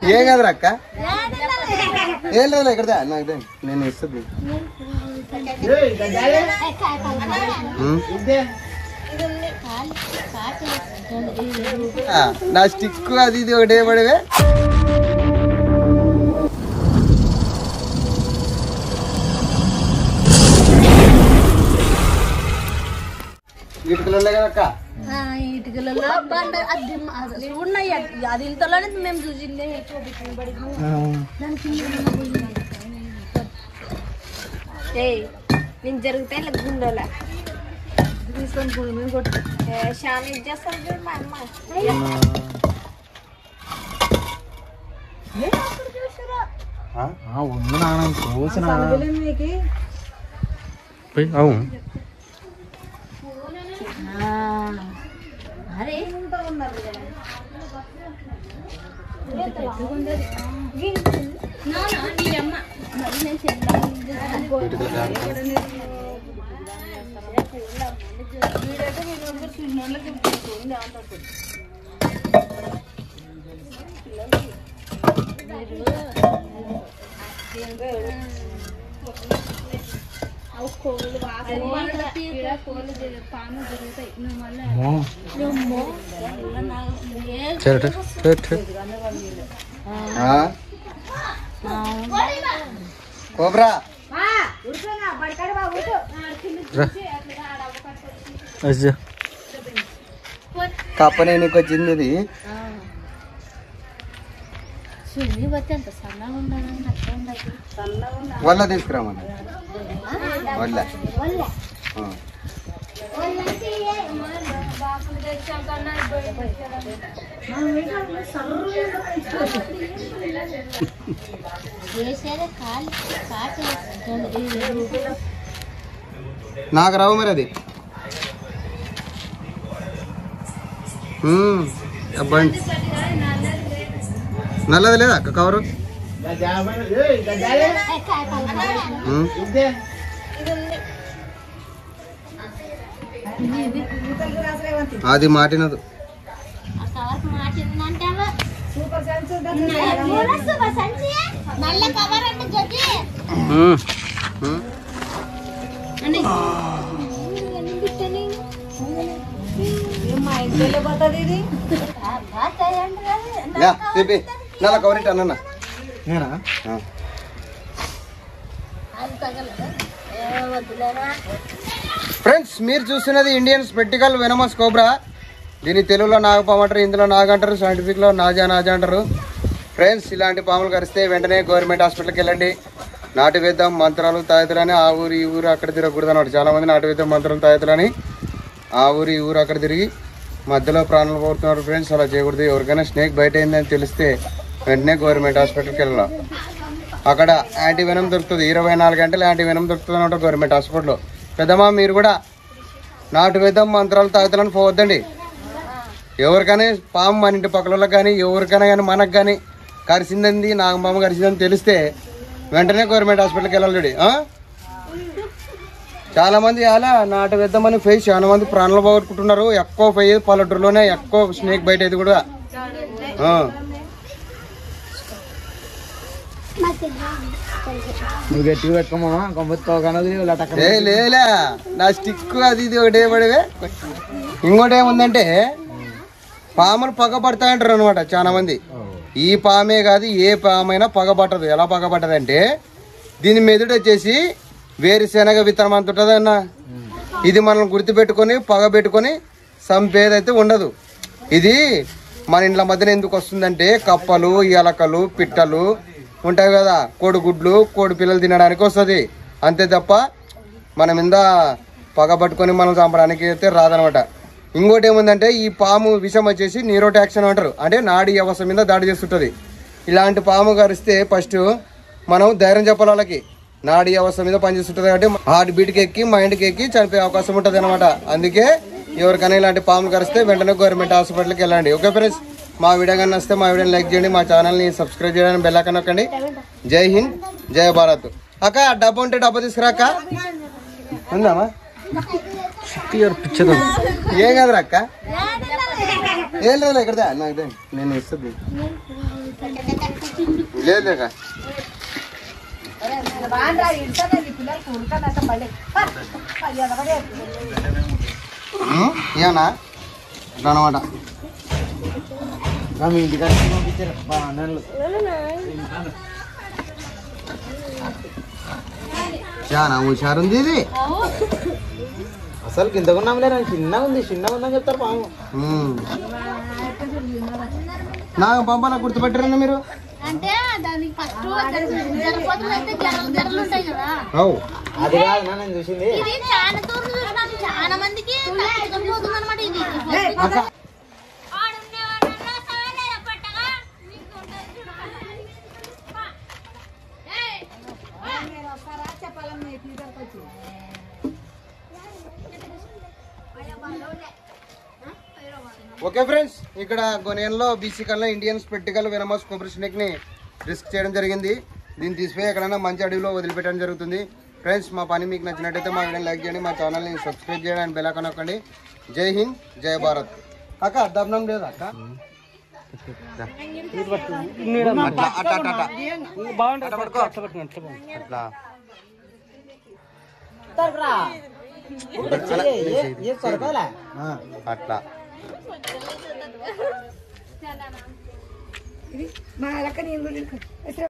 ఏం కాదురా అక్క, ఏం లేదు ఇక్కడ నాకు నేను ఇస్తుంది. నా స్టిక్ అది ఇది ఒకటే పడవే. ఇటుకలు ఉన్నాయి కదక్క, ఇటుకలలో ఉన్నాయి. అది ఇంతలోనే మేము చూసింది. నేను జరుగుతాయి ఇలా గుండెలా తీసుకొని మేము కొట్టు చాలా ఇది చేస్తాను మా అమ్మ. ఉంది నాన్న చూసిన అవును. అరే కోబ్రా కప్పనే నీకు వచ్చింది ఇది. వల్ల తీసుకురామన్న వల్ల నాకు రావు మరి అది. అబ్బండి నల్లది లేదా అక్క కవరు? అది మాటినదు. నల్ల కవర్ అన్న ఫ్రెండ్స్, మీరు చూస్తున్నది ఇండియన్ స్పెక్టికల్ వెనమస్ కోబ్రా. దీని తెలుగులో నాగపాము అంటారు, ఇందులో నాగంటారు, సైంటిఫిక్లో నాజా అంటారు. ఫ్రెండ్స్, ఇలాంటి పాములు కరిస్తే వెంటనే గవర్నమెంట్ హాస్పిటల్కి వెళ్ళండి. నాటు వేద్దాం మంత్రాలు తాయతులని ఆ ఊరు ఈ ఊరు అక్కడ తిరగకూడదు అన్నమాట. చాలామంది నాటు వేద్దాం మంత్రాలు తాయతులని ఆ ఊరు ఈ ఊరు అక్కడ తిరిగి మధ్యలో ప్రాణాలు కోరుతున్నారు. ఫ్రెండ్స్, అలా చేయకూడదు. ఎవరికైనా స్నేక్ బయట అయిందని తెలిస్తే వెంటనే గవర్నమెంట్ హాస్పిటల్కి వెళ్ళాం. అక్కడ యాంటీవెనం దొరుకుతుంది. 24 గంటలు యాంటీవెనం దొరుకుతుంది అన్నమాట గవర్నమెంట్ హాస్పిటల్లో. పెద్దమ్మా, మీరు కూడా నాటు వేద్దాం మంత్రాలు తాగుతాలని పోవద్దండి. ఎవరికైనా పాము మన ఇంటి పక్కలకు కానీ ఎవరికైనా కానీ మనకు కానీ కరిసిందండి, నాగపాము కరిసిందని తెలిస్తే వెంటనే గవర్నమెంట్ హాస్పిటల్కి వెళ్ళాలి. చాలా మంది అలా నాటు వేద్దామని పోయి చాలా మంది ప్రాణాలు పోగొట్టుకుంటున్నారు. ఎక్కువ పోయేది పల్లెటూరులోనే, ఎక్కువ స్నేక్ బయట అయితే కూడా. నువ్వు గట్టిగా పెట్టుకోమా లేలే నా స్టిక్ అది ఇది ఒకటే పడవే. ఇంకోటి ఏముందంటే పాములు పగబడతాయంటారు అనమాట చాలా మంది. ఈ పామే కాదు, ఏ పామైనా పగబట్టదు. ఎలా పగబట్టదంటే దీని మెదడు వచ్చేసి వేరుశెనగ విత్తనం అంత ఉంటుంది అన్న. ఇది మనం గుర్తుపెట్టుకొని పగబెట్టుకొని చంపేదైతే ఉండదు. ఇది మన ఇంట్లో మధ్యన ఎందుకు వస్తుందంటే కప్పలు, ఎలకలు, పిట్టలు ఉంటాయి కదా, కోడిగుడ్లు, కోడి పిల్లలు తినడానికి వస్తుంది. అంతే తప్ప మన మీద పగబట్టుకొని మనం చంపడానికి అయితే రాదనమాట. ఇంకోటి ఏముందంటే ఈ పాము విషం వచ్చేసి న్యూరోటాక్సిన్ అంటారు, అంటే నాడీ వ్యవస్థ మీద దాడి చేస్తుంటుంది. ఇలాంటి పాము కరిస్తే ఫస్ట్ మనం ధైర్యం చెప్పాలి వాళ్ళకి. నాడీ వ్యవస్థ మీద పనిచేస్తుంటుంది కాబట్టి హార్ట్ బీట్కి ఎక్కి మైండ్కి ఎక్కి చనిపోయే అవకాశం ఉంటుంది అనమాట. అందుకే ఎవరికైనా ఇలాంటి పాములు కరిస్తే వెంటనే గవర్నమెంట్ హాస్పిటల్కి వెళ్ళండి. ఓకే ఫ్రెండ్స్, మా వీడియో కానీ వస్తే మా వీడియోని లైక్ చేయండి, మా ఛానల్ని సబ్స్క్రైబ్ చేయడానికి బెల్ ఐకాన్ నొక్కండి. జై హింద్, జై భారత్. అక్క డబ్బు ఉంటే డబ్బు తీసుకురా అక్క. ఉందామా? ఏం కాదురా అక్క, ఏం లేదు ఇక్కడ నాకు నేను ఇస్తుంది. లేదు లేక ఇయనా ఇట్లా అనమాట. మీ ఇంటికాడ పంపించారు బాగా చాలా హుషారుంది ఇది. అసలు కింద ఉన్నాంలే, చిన్నగా ఉందని చెప్తారు పాము. నాకు పంపాల గుర్తుపెట్టారండి మీరు? అంటే దానికి ఫస్ట్ జరపోతులు అయితే జరలు ఉంటాయి కదా, అది కాదు నేను చూసింది. ఇది చాలా తూర్లు చూసినాను, చాలా మందికి పోతుంది అనమాట. ఇది ఓకే ఫ్రెండ్స్, ఇక్కడ గొనియన్లో బీసీకల్లో ఇండియన్ స్పెట్టికల్ వెనమస్ కొబ్బరి స్నేక్ ని రిస్క్ చేయడం జరిగింది. దీన్ని తీసిపోయి ఎక్కడైనా మంచి అడవిలో వదిలిపెట్టడం జరుగుతుంది. ఫ్రెండ్స్, మా పని మీకు నచ్చినట్టయితే మా వీడియోని లైక్ చేయండి, మా ఛానల్ని సబ్స్క్రైబ్ చేయండి అండ్ బెల్ ఐకాన్ నొక్కండి. జై హింద్, జై భారత్. అక్క అర్ధం లేదు అక్క. అట్లా మా లెక్క నేను